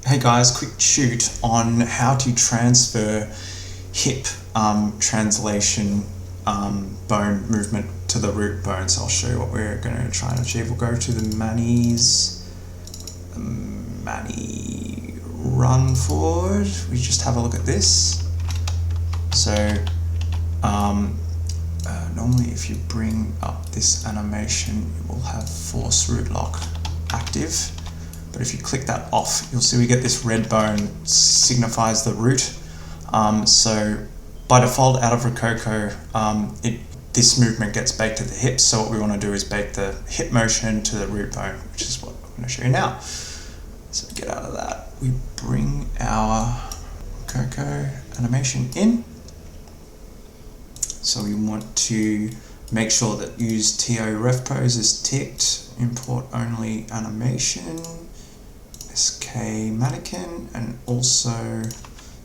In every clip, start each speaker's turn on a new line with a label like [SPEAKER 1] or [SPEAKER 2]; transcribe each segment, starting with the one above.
[SPEAKER 1] Hey guys, quick shoot on how to transfer hip translation bone movement to the root bone. So I'll show you what we're going to try and achieve. We'll go to the Mani run forward. We just have a look at this. So normally if you bring up this animation, it will have force root lock active. But if you click that off, you'll see we get this red bone signifies the root. So by default, out of Rococo, this movement gets baked to the hips. So what we want to do is bake the hip motion to the root bone, which is what I'm going to show you now. So to get out of that, we bring our Rococo animation in. So we want to make sure that use TO ref pose is ticked, import only animation, SK mannequin, and also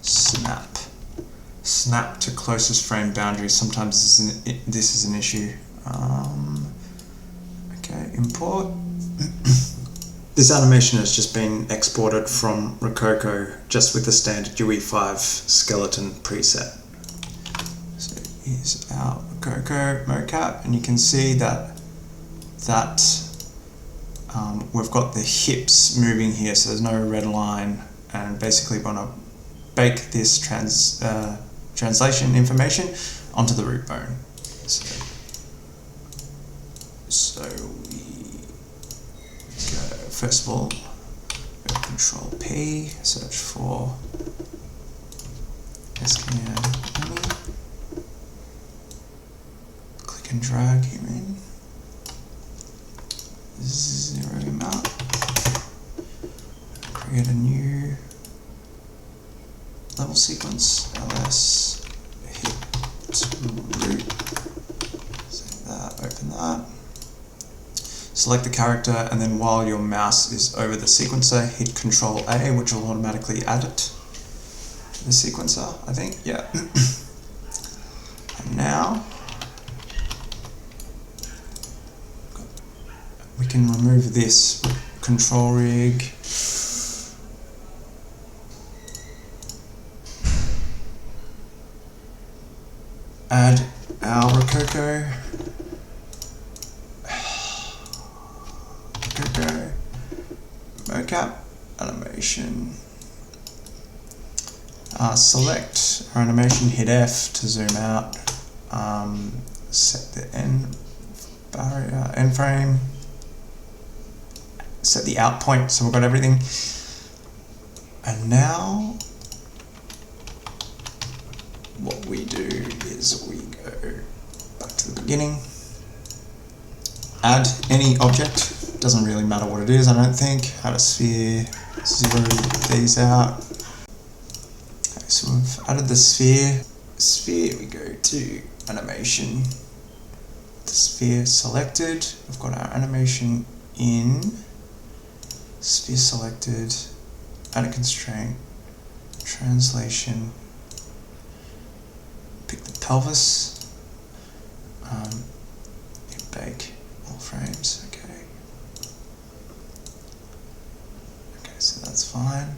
[SPEAKER 1] snap. Snap to closest frame boundary. Sometimes this is an issue. Okay, import. This animation has just been exported from Rococo just with the standard UE5 skeleton preset. So here's our Rococo mocap, and you can see that we've got the hips moving here, so there's no red line, and basically we want to bake this translation information onto the root bone. So we go, first of all, Control P, search for SKM, click and drag him in. Zero him out, create a new level sequence, ls hit root, save that, open that, select the character, and then while your mouse is over the sequencer, hit Control A, which will automatically add it to the sequencer, I think, yeah. And now we can remove this control rig, add our Rococo mocap animation, select our animation, hit F to zoom out, set the end frame, set the out point, so we've got everything. And now what we do is we go back to the beginning, add any object, doesn't really matter what it is, I don't think, add a sphere, zero these out. Okay, so we've added the sphere, we go to animation, the sphere selected, we've got our animation in, sphere selected, add a constraint, translation, pick the pelvis, bake all frames, okay. Okay, so that's fine.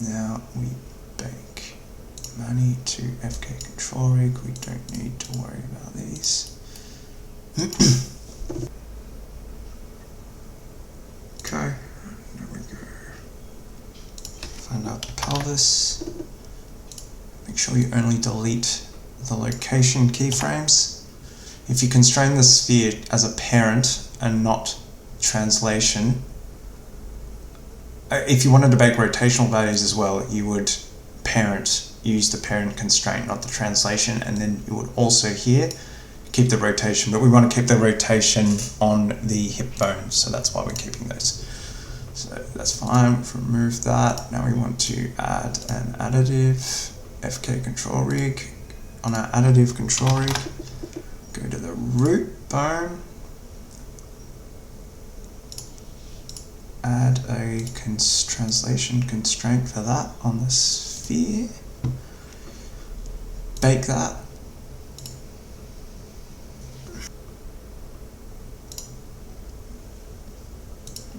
[SPEAKER 1] Now we bake Mani to FK control rig, we don't need to worry about these. Okay, there we go. Find out the pelvis. Make sure you only delete the location keyframes. If you constrain the sphere as a parent and not translation, if you wanted to bake rotational values as well, you would use the parent constraint, not the translation, and then you would also here keep the rotation, but we want to keep the rotation on the hip bone, so that's why we're keeping those. So that's fine, we've removed that. Now we want to add an additive, FK control rig. On our additive control rig, go to the root bone, add a translation constraint for that on the sphere, bake that,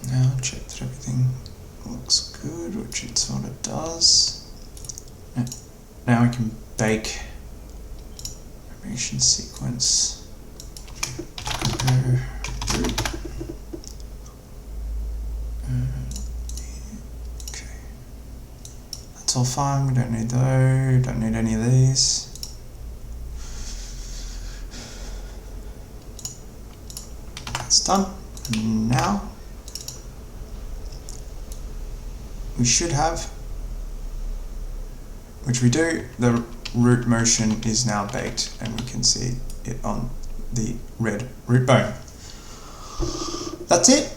[SPEAKER 1] Now double check that everything looks good, which it sort of does. Now we can bake animation sequence. Okay, that's all fine. We don't need those. Don't need any of these. That's done. And now we should have, which we do, the root motion is now baked, and we can see it on the red root bone. That's it.